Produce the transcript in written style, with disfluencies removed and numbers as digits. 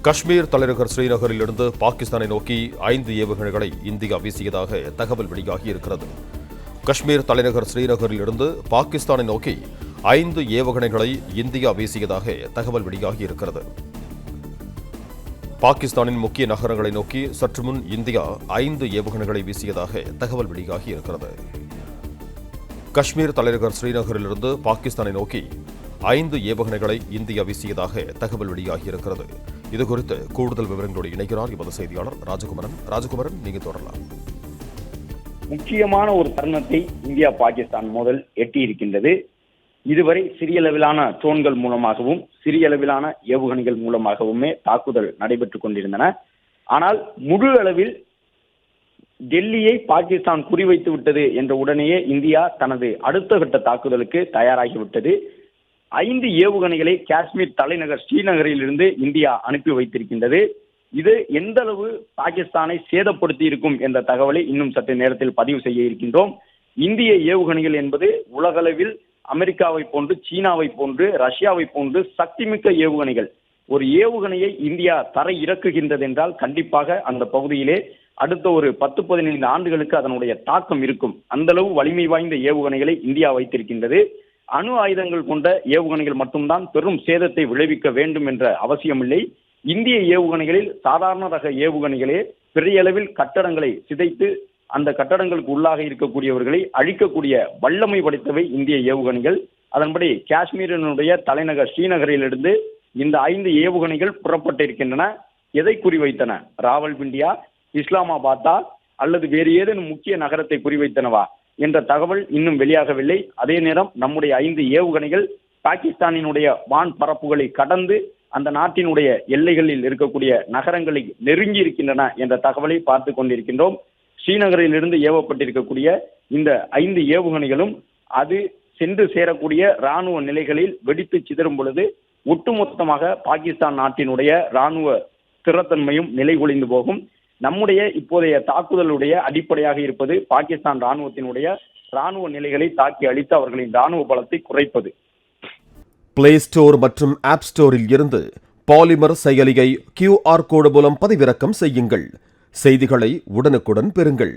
காஷ்மீர் தலைநகர் ஸ்ரீநகரிலிருந்து பாகிஸ்தானை நோக்கி 5 ஏவுகணைகளை இந்தியா வீசியதாக தகவல் வெளியாகி இருக்கிறது. காஷ்மீர் தலைநகர் ஸ்ரீநகரிலிருந்து பாகிஸ்தானை நோக்கி 5 ஏவுகணைகளை இந்தியா வீசியதாக தகவல் வெளியாகி இருக்கிறது. பாகிஸ்தானின் முக்கிய நகரங்களை நோக்கி சற்று முன் இந்தியா 5 ஏவுகணைகளை வீசியதாக தகவல் வெளியாகி இருக்கிறது. காஷ்மீர் தலைநகர் ஸ்ரீநகரிலிருந்து பாகிஸ்தானை நோக்கி 5 ஏவுகணைகளை இந்தியா வீசியதாக தகவல் வெளியாகி இருக்கிறது. இதுகுறித்து கூடுதல் விவரங்களோடு இணைகிறார் எமது செய்தியாளர் ராஜகுமரன். நீங்க தொடரலாம். முக்கியமான ஒரு தருணத்தை இந்தியா பாகிஸ்தான் மோதல் எட்டியிருக்கின்றது. இதுவரை சிறிய அளவிலான ட்ரோன்கள் மூலமாகவும் சிறிய அளவிலான ஏவுகணைகள் மூலமாகவுமே தாக்குதல் நடைபெற்றுக் கொண்டிருந்தன. ஆனால் முழு அளவில் டெல்லியை பாகிஸ்தான் குறிவைத்து விட்டது என்ற உடனேயே இந்தியா தனது அடுத்த கட்ட தாக்குதலுக்கு தயாராகிவிட்டது. 5 ஏவுகணைகளை காஷ்மீர் தலைநகர் ஸ்ரீநகரில் இருந்து இந்தியா அனுப்பி வைத்திருக்கின்றது. இது எந்த அளவு பாகிஸ்தானை சேதப்படுத்தி இருக்கும் என்ற தகவலை இன்னும் சற்று நேரத்தில் பதிவு செய்ய இருக்கின்றோம். இந்திய ஏவுகணைகள் என்பது உலகளவில் அமெரிக்காவை போன்று, சீனாவை போன்று, ரஷ்யாவை போன்று சக்திமிக்க ஏவுகணைகள். ஒரு ஏவுகணையை இந்தியா தரை இறக்குகின்றது என்றால் கண்டிப்பாக அந்த பகுதியிலே அடுத்த ஒரு 10-15 ஆண்டுகளுக்கு அதனுடைய தாக்கம் இருக்கும். அந்த அளவு வலிமை வாய்ந்த ஏவுகணைகளை இந்தியா வைத்திருக்கின்றது. அணு ஆயுதங்கள் கொண்ட ஏவுகணைகள் மட்டும்தான் பெரும் சேதத்தை விளைவிக்க வேண்டும் என்ற அவசியமில்லை. இந்திய ஏவுகணைகளில் சாதாரண ரக ஏவுகணைகளே பெரிய அளவில் கட்டடங்களை சிதைத்து அந்த கட்டடங்களுக்கு உள்ளாக இருக்கக்கூடியவர்களை அழிக்கக்கூடிய வல்லமை படைத்தவை இந்திய ஏவுகணைகள். அதன்படி காஷ்மீரினுடைய தலைநகர் ஸ்ரீநகரிலிருந்து இந்த 5 ஏவுகணைகள் புறப்பட்டிருக்கின்றன. எதை குறிவைத்தன? ராவல்பிண்டியா, இஸ்லாமாபாத்தா அல்லது வேறு ஏதேனும் முக்கிய நகரத்தை குறிவைத்தனவா என்ற தகவல் இன்னும் வெளியாகவில்லை. அதே நேரம் நம்முடைய 5 ஏவுகணைகள் பாகிஸ்தானினுடைய வான் பரப்புகளை கடந்து அந்த நாட்டினுடைய எல்லைகளில் இருக்கக்கூடிய நகரங்களை நெருங்கி இருக்கின்றன என்ற தகவலை பார்த்து கொண்டிருக்கின்றோம். ஸ்ரீநகரில் இருந்து ஏவப்பட்டிருக்கக்கூடிய இந்த 5 ஏவுகணைகளும் அது சென்று சேரக்கூடிய ராணுவ நிலைகளில் வெடித்து சிதறும் பொழுது ஒட்டுமொத்தமாக பாகிஸ்தான் நாட்டினுடைய ராணுவ ஸ்திரத்தன்மையும் நிலைகுலைந்து போகும். நம்முடைய இப்போதைய தாக்குதலுடைய அடிப்படையாக இருப்பது பாகிஸ்தான் ராணுவத்தினுடைய ராணுவ நிலைகளை தாக்கி அழித்து அவர்களின் ராணுவ பலத்தை குறைப்பது. பிளே ஸ்டோர் மற்றும் ஆப் ஸ்டோரில் இருந்து பாலிமர் செயலியை QR கோடு மூலம் பதிவிறக்கம் செய்யுங்கள். செய்திகளை உடனுக்குடன் பெறுங்கள்.